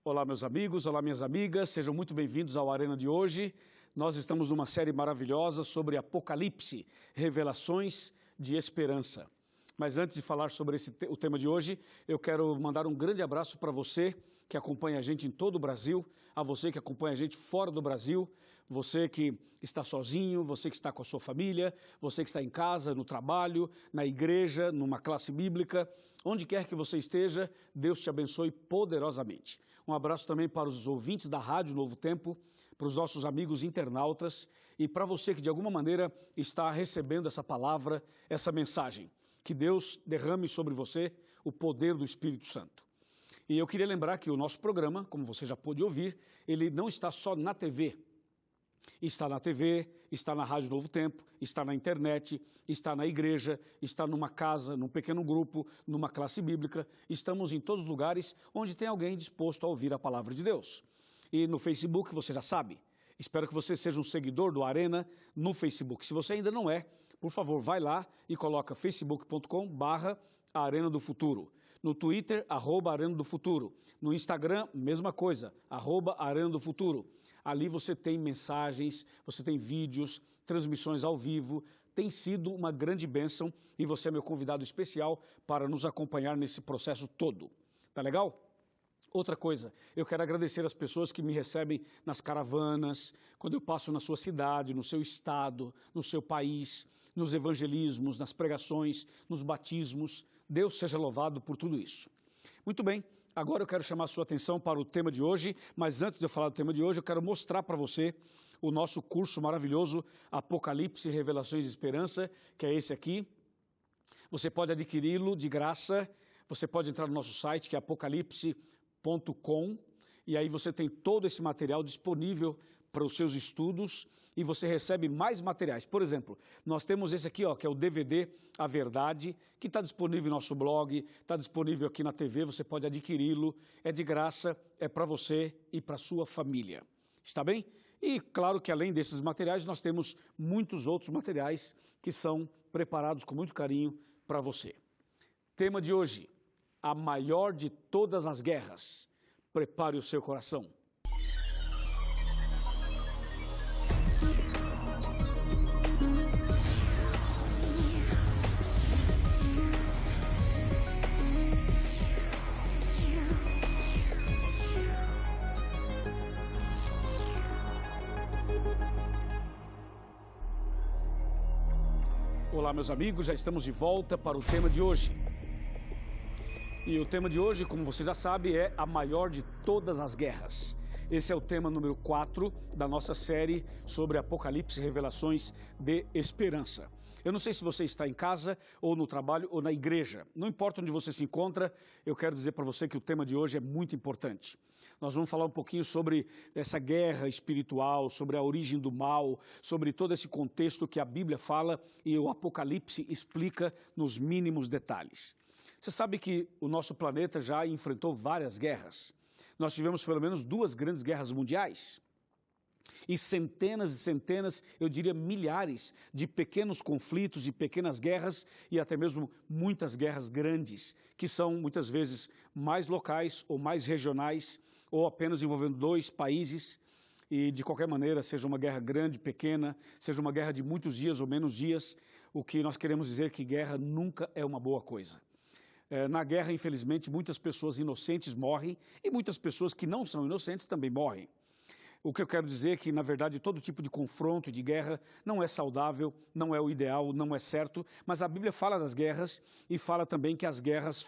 Olá, meus amigos, olá, minhas amigas, sejam muito bem-vindos ao Arena de hoje. Nós estamos numa série maravilhosa sobre Apocalipse, revelações de esperança. Mas antes de falar sobre o tema de hoje, eu quero mandar um grande abraço para você que acompanha a gente em todo o Brasil, a você que acompanha a gente fora do Brasil, você que está sozinho, você que está com a sua família, você que está em casa, no trabalho, na igreja, numa classe bíblica, onde quer que você esteja, Deus te abençoe poderosamente. Um abraço também para os ouvintes da Rádio Novo Tempo, para os nossos amigos internautas e para você que de alguma maneira está recebendo essa palavra, essa mensagem. Que Deus derrame sobre você o poder do Espírito Santo. E eu queria lembrar que o nosso programa, como você já pôde ouvir, ele não está só na TV. Está na TV, está na Rádio Novo Tempo, está na internet, está na igreja, está numa casa, num pequeno grupo, numa classe bíblica. Estamos em todos os lugares onde tem alguém disposto a ouvir a palavra de Deus. E no Facebook, você já sabe. Espero que você seja um seguidor do Arena no Facebook. Se você ainda não é, por favor, vai lá e coloca facebook.com/Arena do Futuro. No Twitter, @Arena do Futuro. No Instagram, mesma coisa, @Arena do Futuro. Ali você tem mensagens, você tem vídeos, transmissões ao vivo. Tem sido uma grande bênção e você é meu convidado especial para nos acompanhar nesse processo todo. Tá legal? Outra coisa, eu quero agradecer as pessoas que me recebem nas caravanas, quando eu passo na sua cidade, no seu estado, no seu país, nos evangelismos, nas pregações, nos batismos. Deus seja louvado por tudo isso. Muito bem, agora eu quero chamar a sua atenção para o tema de hoje, mas antes de eu falar do tema de hoje, eu quero mostrar para você o nosso curso maravilhoso Apocalipse, Revelações de Esperança, que é esse aqui. Você pode adquiri-lo de graça, você pode entrar no nosso site, que é apocalipse.com, e aí você tem todo esse material disponível para os seus estudos e você recebe mais materiais. Por exemplo, nós temos esse aqui, ó, que é o DVD A Verdade, que está disponível no nosso blog, está disponível aqui na TV, você pode adquiri-lo, é de graça, é para você e para a sua família. Está bem? E claro que além desses materiais, nós temos muitos outros materiais que são preparados com muito carinho para você. Tema de hoje: a maior de todas as guerras. Prepare o seu coração. Olá, meus amigos, já estamos de volta para o tema de hoje. E o tema de hoje, como você já sabe, é a maior de todas as guerras. Esse é o tema número 4 da nossa série sobre Apocalipse, Revelações de Esperança. Eu não sei se você está em casa, ou no trabalho, ou na igreja. Não importa onde você se encontra, eu quero dizer para você que o tema de hoje é muito importante. Nós vamos falar um pouquinho sobre essa guerra espiritual, sobre a origem do mal, sobre todo esse contexto que a Bíblia fala e o Apocalipse explica nos mínimos detalhes. Você sabe que o nosso planeta já enfrentou várias guerras. Nós tivemos pelo menos 2 grandes guerras mundiais. E centenas, eu diria milhares de pequenos conflitos e pequenas guerras e até mesmo muitas guerras grandes, que são muitas vezes mais locais ou mais regionais ou apenas envolvendo 2 países. E de qualquer maneira, seja uma guerra grande, pequena, seja uma guerra de muitos dias ou menos dias, o que nós queremos dizer é que guerra nunca é uma boa coisa. Na guerra, infelizmente, muitas pessoas inocentes morrem e muitas pessoas que não são inocentes também morrem. O que eu quero dizer é que, na verdade, todo tipo de confronto e de guerra não é saudável, não é o ideal, não é certo, mas a Bíblia fala das guerras e fala também que as guerras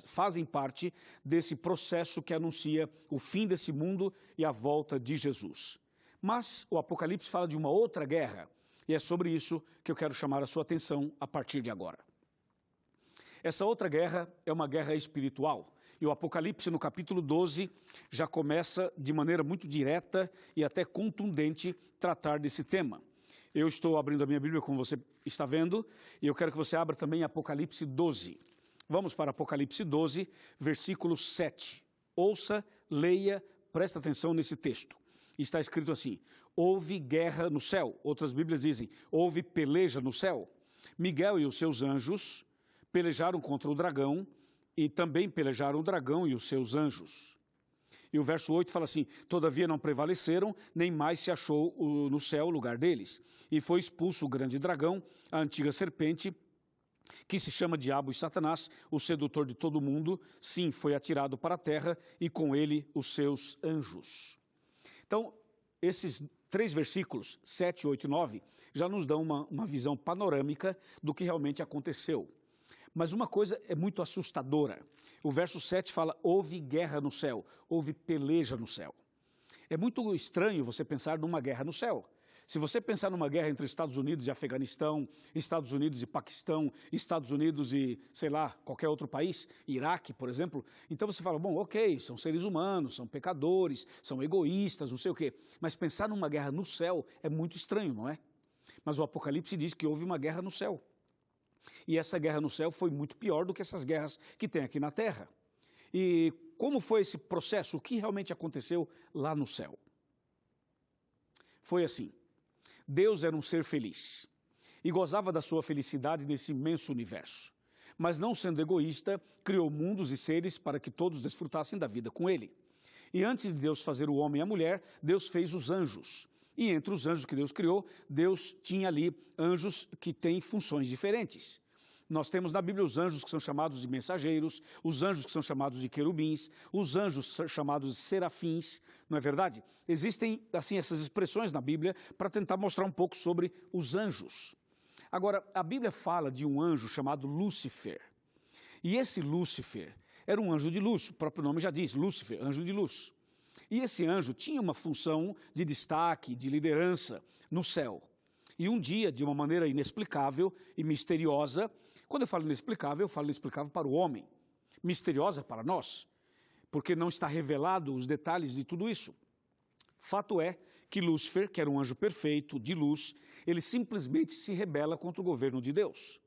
fazem parte desse processo que anuncia o fim desse mundo e a volta de Jesus. Mas o Apocalipse fala de uma outra guerra e é sobre isso que eu quero chamar a sua atenção a partir de agora. Essa outra guerra é uma guerra espiritual. E o Apocalipse, no capítulo 12, já começa de maneira muito direta e até contundente tratar desse tema. Eu estou abrindo a minha Bíblia, como você está vendo, e eu quero que você abra também Apocalipse 12. Vamos para Apocalipse 12, versículo 7. Ouça, leia, presta atenção nesse texto. Está escrito assim: houve guerra no céu. Outras Bíblias dizem, houve peleja no céu. Miguel e os seus anjos pelejaram contra o dragão e também pelejaram o dragão e os seus anjos. E o verso 8 fala assim: todavia não prevaleceram, nem mais se achou no céu o lugar deles. E foi expulso o grande dragão, a antiga serpente, que se chama Diabo e Satanás, o sedutor de todo mundo. Sim, foi atirado para a terra, e com ele os seus anjos. Então, esses 3 versículos, 7, 8 e 9, já nos dão uma visão panorâmica do que realmente aconteceu. Mas uma coisa é muito assustadora. O verso 7 fala: houve guerra no céu, houve peleja no céu. É muito estranho você pensar numa guerra no céu. Se você pensar numa guerra entre Estados Unidos e Afeganistão, Estados Unidos e Paquistão, Estados Unidos e, sei lá, qualquer outro país, Iraque, por exemplo, então você fala, bom, ok, são seres humanos, são pecadores, são egoístas, não sei o quê. Mas pensar numa guerra no céu é muito estranho, não é? Mas o Apocalipse diz que houve uma guerra no céu. E essa guerra no céu foi muito pior do que essas guerras que tem aqui na terra. E como foi esse processo? O que realmente aconteceu lá no céu? Foi assim: Deus era um ser feliz e gozava da sua felicidade nesse imenso universo. Mas não sendo egoísta, criou mundos e seres para que todos desfrutassem da vida com ele. E antes de Deus fazer o homem e a mulher, Deus fez os anjos. E entre os anjos que Deus criou, Deus tinha ali anjos que têm funções diferentes. Nós temos na Bíblia os anjos que são chamados de mensageiros, os anjos que são chamados de querubins, os anjos chamados de serafins, não é verdade? Existem, assim, essas expressões na Bíblia para tentar mostrar um pouco sobre os anjos. Agora, a Bíblia fala de um anjo chamado Lúcifer. E esse Lúcifer era um anjo de luz, o próprio nome já diz, Lúcifer, anjo de luz. E esse anjo tinha uma função de destaque, de liderança no céu. E um dia, de uma maneira inexplicável e misteriosa, quando eu falo inexplicável para o homem, misteriosa para nós, porque não está revelado os detalhes de tudo isso. Fato é que Lúcifer, que era um anjo perfeito, de luz, ele simplesmente se rebela contra o governo de Deus.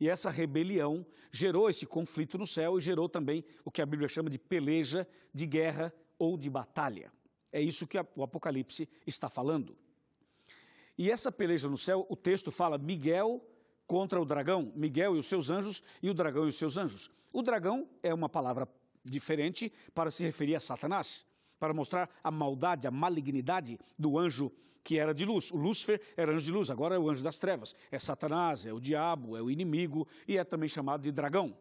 E essa rebelião gerou esse conflito no céu e gerou também o que a Bíblia chama de peleja, de guerra ou de batalha. É isso que o Apocalipse está falando. E essa peleja no céu, o texto fala Miguel contra o dragão, Miguel e os seus anjos, e o dragão e os seus anjos. O dragão é uma palavra diferente para se referir a Satanás, para mostrar a maldade, a malignidade do anjo que era de luz. O Lúcifer era anjo de luz, agora é o anjo das trevas. É Satanás, é o diabo, é o inimigo e é também chamado de dragão.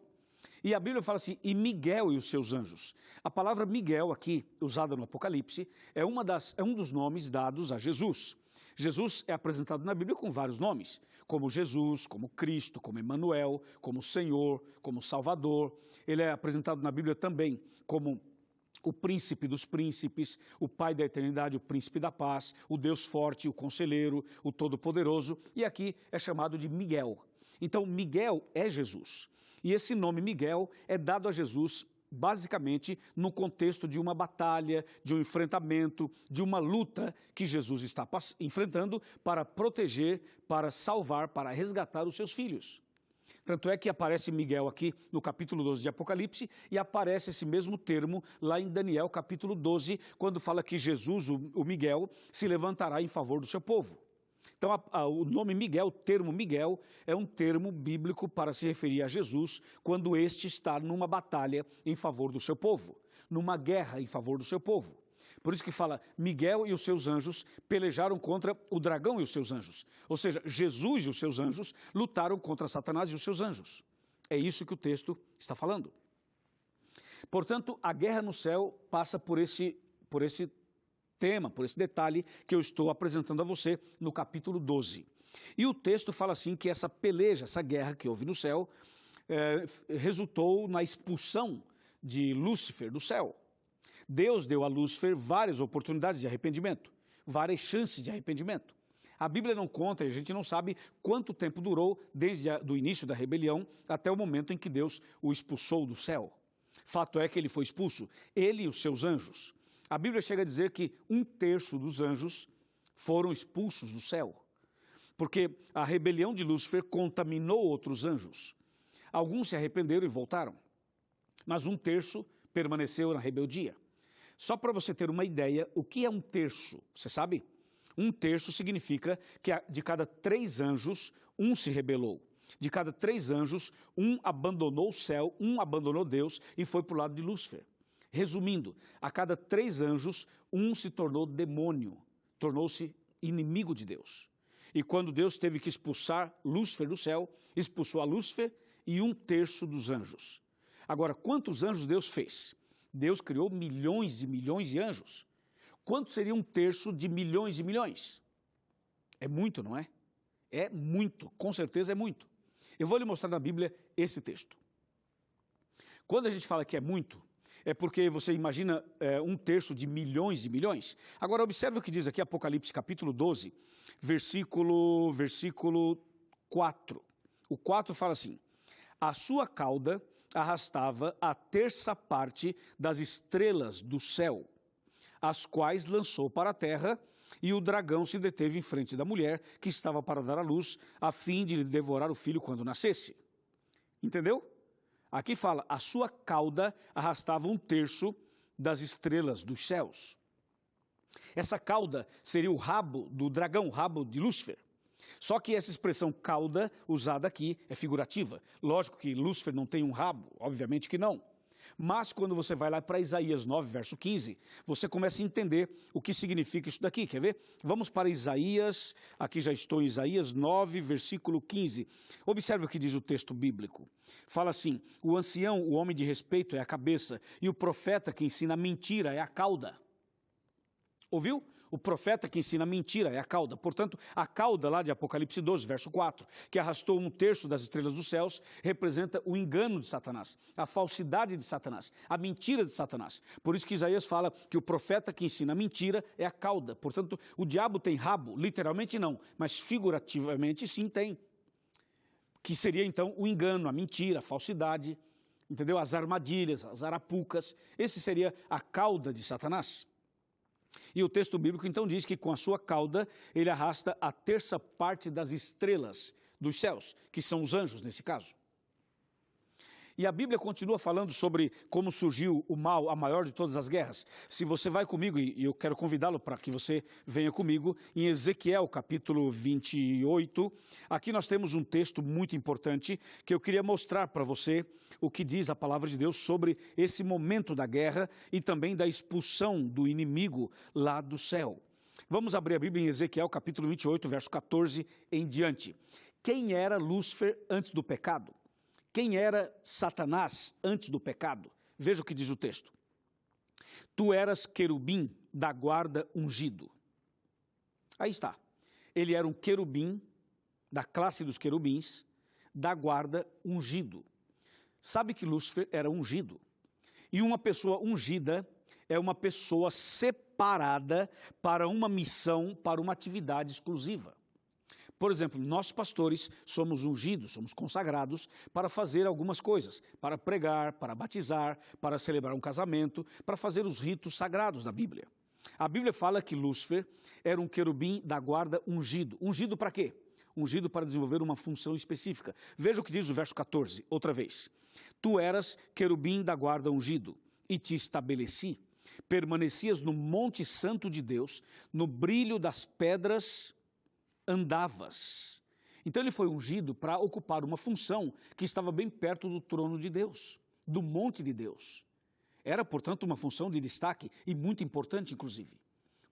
E a Bíblia fala assim, e Miguel e os seus anjos. A palavra Miguel aqui, usada no Apocalipse, é um dos nomes dados a Jesus. Jesus é apresentado na Bíblia com vários nomes, como Jesus, como Cristo, como Emanuel, como Senhor, como Salvador. Ele é apresentado na Bíblia também como o príncipe dos príncipes, o Pai da eternidade, o príncipe da paz, o Deus forte, o conselheiro, o todo-poderoso, e aqui é chamado de Miguel. Então, Miguel é Jesus. E esse nome Miguel é dado a Jesus basicamente no contexto de uma batalha, de um enfrentamento, de uma luta que Jesus está enfrentando para proteger, para salvar, para resgatar os seus filhos. Tanto é que aparece Miguel aqui no capítulo 12 de Apocalipse e aparece esse mesmo termo lá em Daniel capítulo 12, quando fala que Jesus, o Miguel, se levantará em favor do seu povo. Então, o nome Miguel, o termo Miguel, é um termo bíblico para se referir a Jesus quando este está numa batalha em favor do seu povo, numa guerra em favor do seu povo. Por isso que fala, Miguel e os seus anjos pelejaram contra o dragão e os seus anjos. Ou seja, Jesus e os seus anjos lutaram contra Satanás e os seus anjos. É isso que o texto está falando. Portanto, a guerra no céu passa por esse tema, por esse detalhe que eu estou apresentando a você no capítulo 12. E o texto fala assim que essa peleja, essa guerra que houve no céu, resultou na expulsão de Lúcifer do céu. Deus deu a Lúcifer várias oportunidades de arrependimento, várias chances de arrependimento. A Bíblia não conta, e a gente não sabe quanto tempo durou desde o início da rebelião até o momento em que Deus o expulsou do céu. Fato é que ele foi expulso, ele e os seus anjos. A Bíblia chega a dizer que 1/3 dos anjos foram expulsos do céu, porque a rebelião de Lúcifer contaminou outros anjos. Alguns se arrependeram e voltaram, mas 1/3 permaneceu na rebeldia. Só para você ter uma ideia, o que é 1/3? Você sabe? 1/3 significa que de cada 3 anjos, 1 se rebelou. De cada 3 anjos, 1 abandonou o céu, 1 abandonou Deus e foi para o lado de Lúcifer. Resumindo, a cada 3 anjos, um se tornou demônio, tornou-se inimigo de Deus. E quando Deus teve que expulsar Lúcifer do céu, expulsou a Lúcifer e 1/3 dos anjos. Agora, quantos anjos Deus fez? Deus criou milhões e milhões de anjos. Quanto seria 1/3 de milhões e milhões? É muito, não é? É muito, com certeza é muito. Eu vou lhe mostrar na Bíblia esse texto. Quando a gente fala que é muito, é porque você imagina 1/3 de milhões e milhões. Agora observe o que diz aqui Apocalipse capítulo 12, versículo 4. O 4 fala assim: a sua cauda arrastava a 1/3 das estrelas do céu, as quais lançou para a terra, e o dragão se deteve em frente da mulher que estava para dar à luz, a fim de lhe devorar o filho quando nascesse. Entendeu? Aqui fala, a sua cauda arrastava 1/3 das estrelas dos céus. Essa cauda seria o rabo do dragão, o rabo de Lúcifer. Só que essa expressão cauda, usada aqui, é figurativa. Lógico que Lúcifer não tem um rabo, obviamente que não. Mas quando você vai lá para Isaías 9, verso 15, você começa a entender o que significa isso daqui, quer ver? Vamos para Isaías, aqui já estou em Isaías 9, versículo 15. Observe o que diz o texto bíblico. Fala assim, o ancião, o homem de respeito é a cabeça, e o profeta que ensina mentira é a cauda. Ouviu? O profeta que ensina mentira é a cauda. Portanto, a cauda lá de Apocalipse 12, verso 4, que arrastou 1/3 das estrelas dos céus, representa o engano de Satanás, a falsidade de Satanás, a mentira de Satanás. Por isso que Isaías fala que o profeta que ensina mentira é a cauda. Portanto, o diabo tem rabo? Literalmente não, mas figurativamente sim tem. Que seria então o engano, a mentira, a falsidade, entendeu? As armadilhas, as arapucas. Esse seria a cauda de Satanás. E o texto bíblico então diz que com a sua cauda ele arrasta a 1/3 das estrelas dos céus, que são os anjos nesse caso. E a Bíblia continua falando sobre como surgiu o mal, a maior de todas as guerras. Se você vai comigo, e eu quero convidá-lo para que você venha comigo, em Ezequiel capítulo 28, aqui nós temos um texto muito importante que eu queria mostrar para você o que diz a palavra de Deus sobre esse momento da guerra e também da expulsão do inimigo lá do céu. Vamos abrir a Bíblia em Ezequiel capítulo 28, verso 14 em diante. Quem era Lúcifer antes do pecado? Quem era Satanás antes do pecado? Veja o que diz o texto. Tu eras querubim da guarda ungido. Aí está. Ele era um querubim, da classe dos querubins, da guarda ungido. Sabe que Lúcifer era ungido. E uma pessoa ungida é uma pessoa separada para uma missão, para uma atividade exclusiva. Por exemplo, nós pastores somos ungidos, somos consagrados para fazer algumas coisas, para pregar, para batizar, para celebrar um casamento, para fazer os ritos sagrados da Bíblia. A Bíblia fala que Lúcifer era um querubim da guarda ungido. Ungido para quê? Ungido para desenvolver uma função específica. Veja o que diz o verso 14, outra vez. Tu eras querubim da guarda ungido, e te estabeleci. Permanecias no monte santo de Deus, no brilho das pedras andavas. Então ele foi ungido para ocupar uma função que estava bem perto do trono de Deus, do monte de Deus. Era, portanto, uma função de destaque e muito importante, inclusive.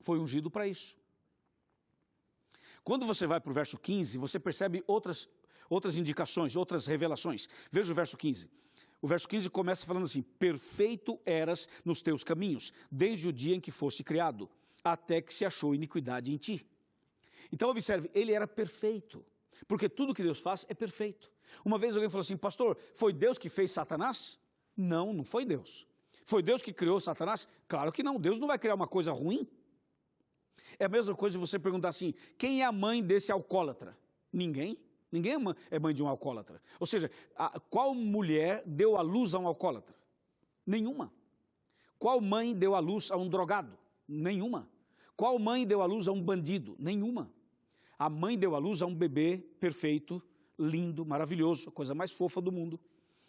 Foi ungido para isso. Quando você vai para o verso 15, você percebe outras indicações, outras revelações. Veja o verso 15. O verso 15 começa falando assim, perfeito eras nos teus caminhos, desde o dia em que foste criado, até que se achou iniquidade em ti. Então observe, ele era perfeito, porque tudo que Deus faz é perfeito. Uma vez alguém falou assim, pastor, foi Deus que fez Satanás? Não, não foi Deus. Foi Deus que criou Satanás? Claro que não, Deus não vai criar uma coisa ruim. É a mesma coisa de você perguntar assim, quem é a mãe desse alcoólatra? Ninguém. Ninguém é mãe de um alcoólatra. Ou seja, qual mulher deu à luz a um alcoólatra? Nenhuma. Qual mãe deu à luz a um drogado? Nenhuma. Qual mãe deu à luz a um bandido? Nenhuma. A mãe deu à luz a um bebê perfeito, lindo, maravilhoso, a coisa mais fofa do mundo.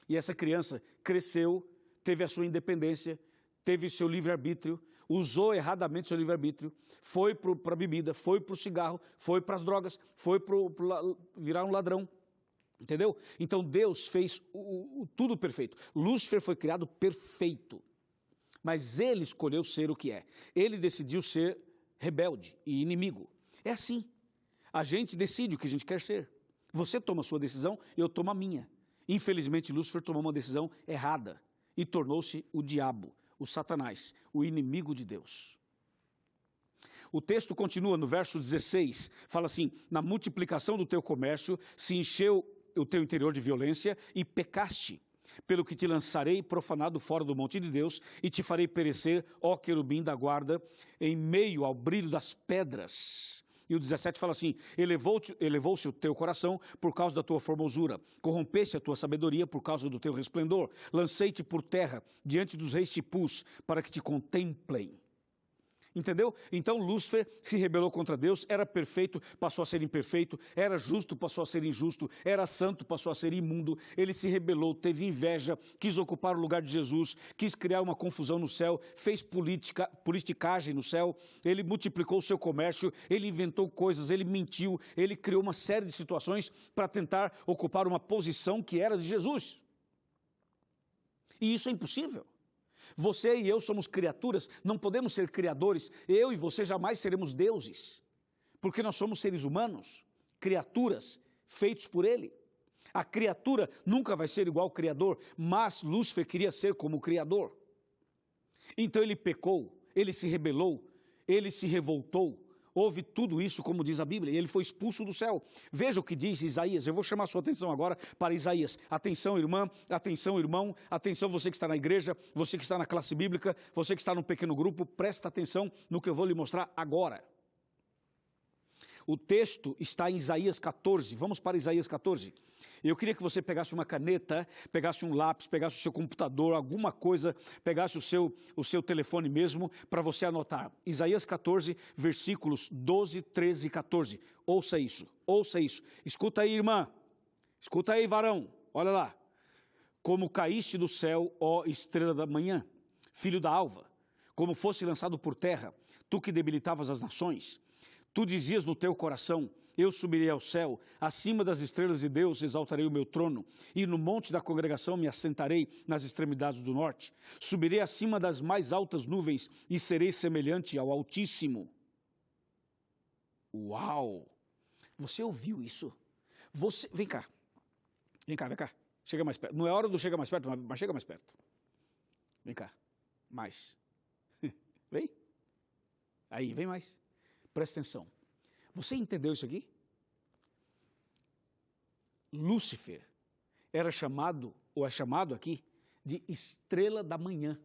E essa criança cresceu, teve a sua independência, teve seu livre-arbítrio, usou erradamente seu livre-arbítrio, foi para a bebida, foi para o cigarro, foi para as drogas, foi para virar um ladrão. Entendeu? Então Deus fez tudo perfeito. Lúcifer foi criado perfeito. Mas ele escolheu ser o que é. Ele decidiu ser rebelde e inimigo. É assim. A gente decide o que a gente quer ser. Você toma a sua decisão, eu tomo a minha. Infelizmente, Lúcifer tomou uma decisão errada e tornou-se o diabo, o Satanás, o inimigo de Deus. O texto continua no verso 16, fala assim: na multiplicação do teu comércio se encheu o teu interior de violência e pecaste, pelo que te lançarei profanado fora do monte de Deus e te farei perecer, ó querubim da guarda, em meio ao brilho das pedras. E o 17 fala assim: elevou-se o teu coração por causa da tua formosura, corrompeste a tua sabedoria por causa do teu resplendor, lancei-te por terra, diante dos reis te pus, para que te contemplem. Entendeu? Então Lúcifer se rebelou contra Deus, era perfeito, passou a ser imperfeito, era justo, passou a ser injusto, era santo, passou a ser imundo. Ele se rebelou, teve inveja, quis ocupar o lugar de Jesus, quis criar uma confusão no céu, fez politicagem no céu, ele multiplicou o seu comércio, ele inventou coisas, ele mentiu, ele criou uma série de situações para tentar ocupar uma posição que era de Jesus. E isso é impossível. Você e eu somos criaturas, não podemos ser criadores. Eu e você jamais seremos deuses, porque nós somos seres humanos, criaturas feitos por Ele. A criatura nunca vai ser igual ao Criador, mas Lúcifer queria ser como o Criador. Então ele pecou, ele se rebelou, ele se revoltou. Houve tudo isso, como diz a Bíblia, e ele foi expulso do céu. Veja o que diz Isaías. Eu vou chamar a sua atenção agora para Isaías. Atenção, irmã, atenção, irmão, atenção você que está na igreja, você que está na classe bíblica, você que está num pequeno grupo, presta atenção no que eu vou lhe mostrar agora. O texto está em Isaías 14, vamos para Isaías 14. Eu queria que você pegasse uma caneta, pegasse um lápis, pegasse o seu computador, alguma coisa, pegasse o seu telefone mesmo, para você anotar. Isaías 14, versículos 12, 13 e 14. Ouça isso, ouça isso. Escuta aí, irmã. Escuta aí, varão. Olha lá. Como caíste do céu, ó estrela da manhã, filho da alva, como fosse lançado por terra, tu que debilitavas as nações. Tu dizias no teu coração: eu subirei ao céu, acima das estrelas de Deus exaltarei o meu trono, e no monte da congregação me assentarei nas extremidades do norte. Subirei acima das mais altas nuvens e serei semelhante ao Altíssimo. Uau! Você ouviu isso? Vem cá. Vem cá, vem cá. Chega mais perto. Não é hora do chega mais perto, mas chega mais perto. Vem cá. Mais. Vem. Aí, vem mais. Presta atenção. Você entendeu isso aqui? Lúcifer era chamado, ou é chamado aqui, de estrela da manhã.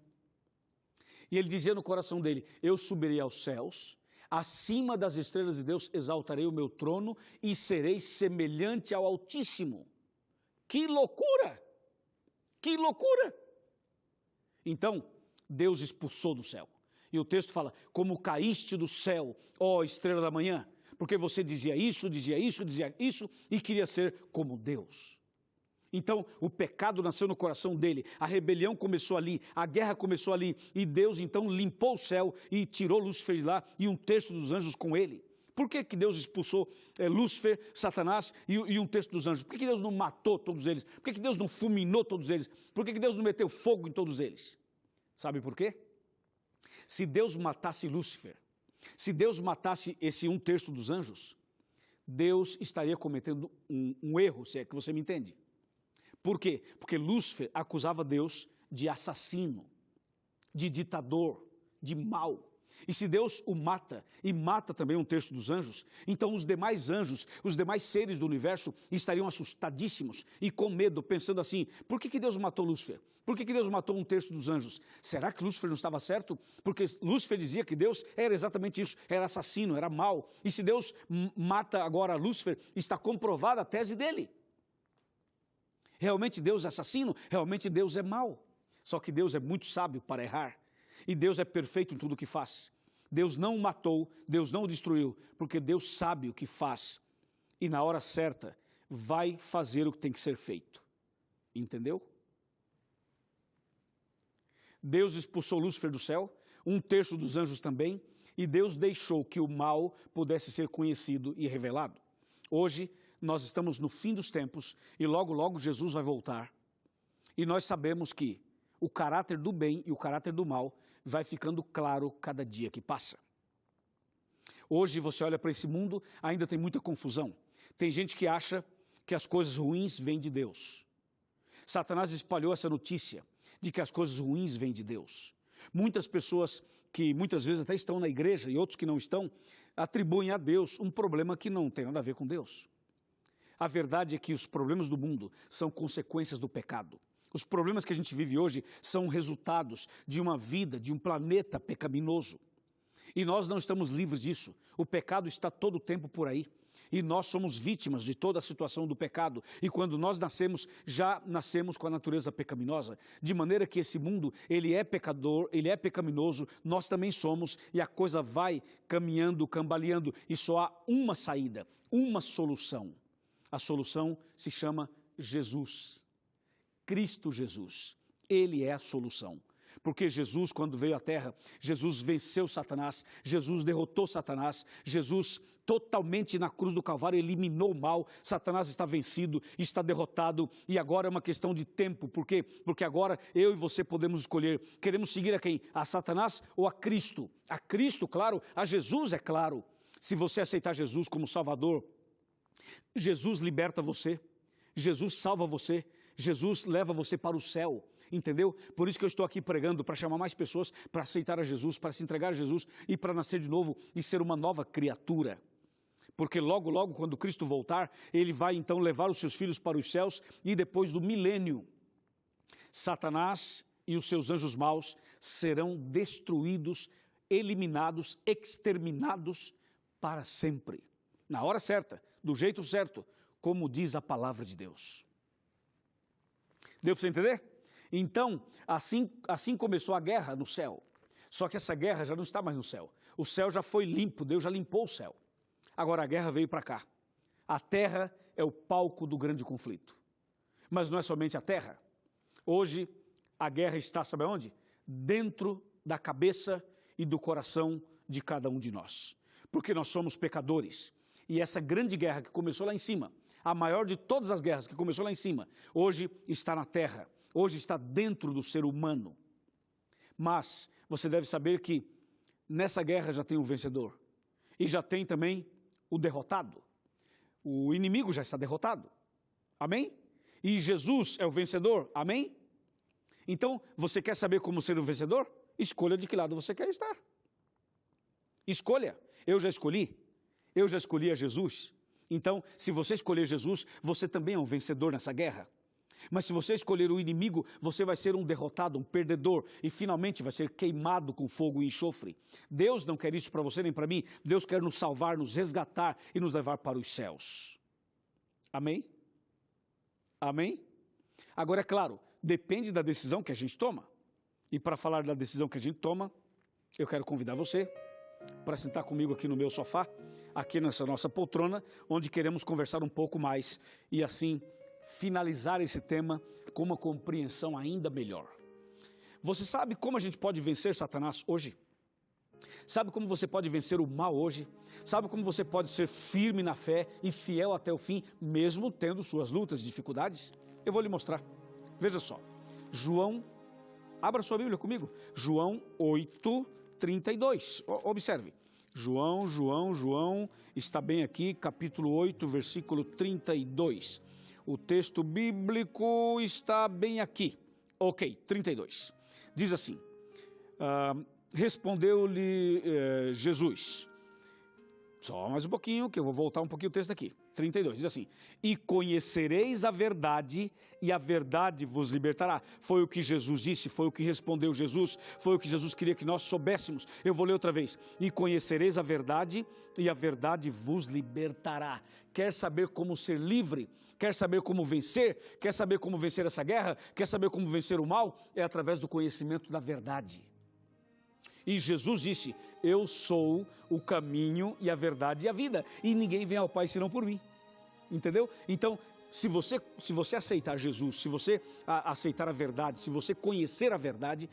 E ele dizia no coração dele: eu subirei aos céus, acima das estrelas de Deus exaltarei o meu trono e serei semelhante ao Altíssimo. Que loucura! Que loucura! Então, Deus expulsou do céu. E o texto fala: como caíste do céu, ó estrela da manhã, porque você dizia isso e queria ser como Deus. Então o pecado nasceu no coração dele, a rebelião começou ali, a guerra começou ali, e Deus então limpou o céu e tirou Lúcifer de lá e um terço dos anjos com ele. Por que Deus expulsou Lúcifer, Satanás e um terço dos anjos? Por que Deus não matou todos eles? Por que Deus não fulminou todos eles? Por que Deus não meteu fogo em todos eles? Sabe por quê? Se Deus matasse Lúcifer, se Deus matasse esse um terço dos anjos, Deus estaria cometendo um erro, se é que você me entende. Por quê? Porque Lúcifer acusava Deus de assassino, de ditador, de mal. E se Deus o mata, e mata também um terço dos anjos, então os demais anjos, os demais seres do universo estariam assustadíssimos e com medo, pensando assim: por que Deus matou Lúcifer? Por que Deus matou um terço dos anjos? Será que Lúcifer não estava certo? Porque Lúcifer dizia que Deus era exatamente isso, era assassino, era mau. E se Deus mata agora Lúcifer, está comprovada a tese dele. Realmente Deus é assassino, realmente Deus é mau. Só que Deus é muito sábio para errar. E Deus é perfeito em tudo o que faz. Deus não o matou, Deus não o destruiu, porque Deus sabe o que faz. E na hora certa, vai fazer o que tem que ser feito. Entendeu? Deus expulsou Lúcifer do céu, um terço dos anjos também, e Deus deixou que o mal pudesse ser conhecido e revelado. Hoje, nós estamos no fim dos tempos, e logo, logo Jesus vai voltar. E nós sabemos que o caráter do bem e o caráter do mal vai ficando claro cada dia que passa. Hoje você olha para esse mundo, ainda tem muita confusão. Tem gente que acha que as coisas ruins vêm de Deus. Satanás espalhou essa notícia de que as coisas ruins vêm de Deus. Muitas pessoas que muitas vezes até estão na igreja e outros que não estão, atribuem a Deus um problema que não tem nada a ver com Deus. A verdade é que os problemas do mundo são consequências do pecado. Os problemas que a gente vive hoje são resultados de uma vida, de um planeta pecaminoso. E nós não estamos livres disso. O pecado está todo o tempo por aí. E nós somos vítimas de toda a situação do pecado. E quando nós nascemos, já nascemos com a natureza pecaminosa. De maneira que esse mundo, ele é pecador, ele é pecaminoso, nós também somos. E a coisa vai caminhando, cambaleando. E só há uma saída, uma solução. A solução se chama Jesus. Cristo Jesus. Ele é a solução. Porque Jesus, quando veio à terra, Jesus venceu Satanás, Jesus derrotou Satanás, Jesus totalmente na cruz do Calvário eliminou o mal, Satanás está vencido, está derrotado e agora é uma questão de tempo. Por quê? Porque agora eu e você podemos escolher, queremos seguir a quem? A Satanás ou a Cristo? A Cristo, claro, a Jesus, é claro. Se você aceitar Jesus como Salvador, Jesus liberta você, Jesus salva você, Jesus leva você para o céu. Entendeu? Por isso que eu estou aqui pregando, para chamar mais pessoas para aceitar a Jesus, para se entregar a Jesus e para nascer de novo e ser uma nova criatura. Porque logo, logo, quando Cristo voltar, Ele vai então levar os seus filhos para os céus e depois do milênio, Satanás e os seus anjos maus serão destruídos, eliminados, exterminados para sempre. Na hora certa, do jeito certo, como diz a palavra de Deus. Deu para você entender? Então, assim começou a guerra no céu. Só que essa guerra já não está mais no céu. O céu já foi limpo, Deus já limpou o céu. Agora a guerra veio para cá. A terra é o palco do grande conflito. Mas não é somente a terra. Hoje a guerra está, sabe onde? Dentro da cabeça e do coração de cada um de nós. Porque nós somos pecadores. E essa grande guerra que começou lá em cima, a maior de todas as guerras que começou lá em cima, hoje está na terra. Hoje está dentro do ser humano. Mas você deve saber que nessa guerra já tem um vencedor. E já tem também o derrotado. O inimigo já está derrotado. Amém? E Jesus é o vencedor. Amém? Então, você quer saber como ser um vencedor? Escolha de que lado você quer estar. Escolha. Eu já escolhi. Eu já escolhi a Jesus. Então, se você escolher Jesus, você também é um vencedor nessa guerra. Mas se você escolher o inimigo, você vai ser um derrotado, um perdedor e finalmente vai ser queimado com fogo e enxofre. Deus não quer isso para você nem para mim. Deus quer nos salvar, nos resgatar e nos levar para os céus. Amém? Amém? Agora, é claro, depende da decisão que a gente toma. E para falar da decisão que a gente toma, eu quero convidar você para sentar comigo aqui no meu sofá, aqui nessa nossa poltrona, onde queremos conversar um pouco mais e assim finalizar esse tema com uma compreensão ainda melhor. Você sabe como a gente pode vencer Satanás hoje? Sabe como você pode vencer o mal hoje? Sabe como você pode ser firme na fé e fiel até o fim, mesmo tendo suas lutas e dificuldades? Eu vou lhe mostrar. Veja só. João, abra sua Bíblia comigo. João 8:32. Observe. João, está bem aqui, capítulo 8, versículo 32. O texto bíblico está bem aqui. Ok, 32. Diz assim, respondeu-lhe Jesus. Só mais um pouquinho, que eu vou voltar um pouquinho o texto aqui. 32, diz assim, e conhecereis a verdade, e a verdade vos libertará. Foi o que Jesus disse, foi o que respondeu Jesus, foi o que Jesus queria que nós soubéssemos. Eu vou ler outra vez. E conhecereis a verdade, e a verdade vos libertará. Quer saber como ser livre? Quer saber como vencer? Quer saber como vencer essa guerra? Quer saber como vencer o mal? É através do conhecimento da verdade. E Jesus disse, eu sou o caminho e a verdade e a vida, e ninguém vem ao Pai senão por mim. Entendeu? Então, se você aceitar Jesus, se você aceitar a verdade, se você conhecer a verdade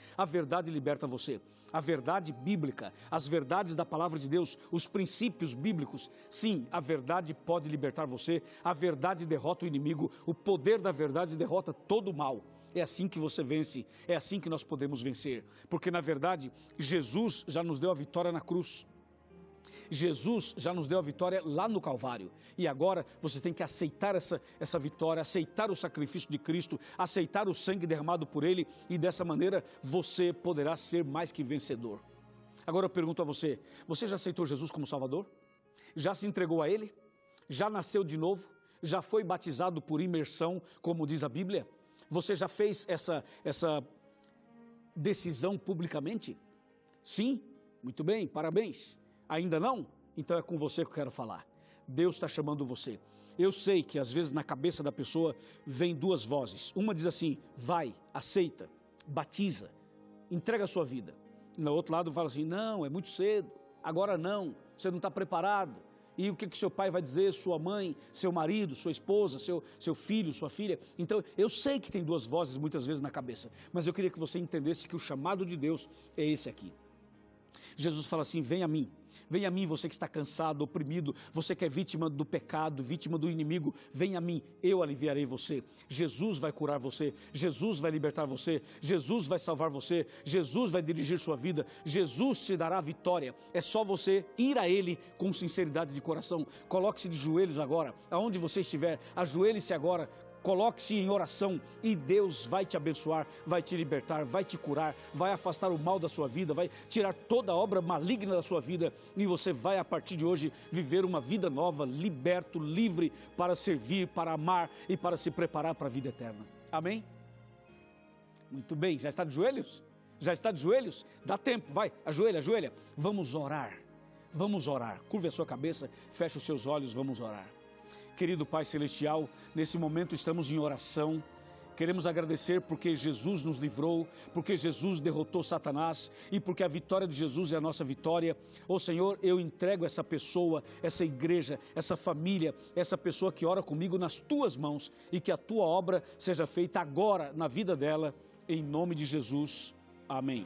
liberta você. A verdade bíblica, as verdades da palavra de Deus, os princípios bíblicos, sim, a verdade pode libertar você, a verdade derrota o inimigo, o poder da verdade derrota todo o mal. É assim que você vence, é assim que nós podemos vencer. Porque na verdade, Jesus já nos deu a vitória na cruz. Jesus já nos deu a vitória lá no Calvário. E agora você tem que aceitar essa vitória, aceitar o sacrifício de Cristo, aceitar o sangue derramado por Ele, e dessa maneira você poderá ser mais que vencedor. Agora eu pergunto a você, você já aceitou Jesus como Salvador? Já se entregou a Ele? Já nasceu de novo? Já foi batizado por imersão, como diz a Bíblia? Você já fez essa decisão publicamente? Sim? Muito bem, parabéns. Ainda não? Então é com você que eu quero falar. Deus está chamando você. Eu sei que às vezes na cabeça da pessoa vem duas vozes. Uma diz assim, vai, aceita, batiza, entrega a sua vida. E no outro lado fala assim, não, é muito cedo, agora não, você não está preparado. E o que seu pai vai dizer, sua mãe, seu marido, sua esposa, seu filho, sua filha? Então, eu sei que tem duas vozes muitas vezes na cabeça, mas eu queria que você entendesse que o chamado de Deus é esse aqui. Jesus fala assim, vem a mim você que está cansado, oprimido, você que é vítima do pecado, vítima do inimigo, vem a mim, eu aliviarei você. Jesus vai curar você, Jesus vai libertar você, Jesus vai salvar você, Jesus vai dirigir sua vida, Jesus te dará a vitória. É só você ir a Ele com sinceridade de coração. Coloque-se de joelhos agora, aonde você estiver, ajoelhe-se agora, coloque-se em oração e Deus vai te abençoar, vai te libertar, vai te curar, vai afastar o mal da sua vida, vai tirar toda a obra maligna da sua vida e você vai a partir de hoje viver uma vida nova, liberto, livre para servir, para amar e para se preparar para a vida eterna. Amém? Muito bem, já está de joelhos? Já está de joelhos? Dá tempo, vai, ajoelha, ajoelha. Vamos orar, curve a sua cabeça, feche os seus olhos, vamos orar. Querido Pai Celestial, nesse momento estamos em oração, queremos agradecer porque Jesus nos livrou, porque Jesus derrotou Satanás e porque a vitória de Jesus é a nossa vitória. Ô Senhor, eu entrego essa pessoa, essa igreja, essa família, essa pessoa que ora comigo nas Tuas mãos e que a Tua obra seja feita agora na vida dela, em nome de Jesus. Amém.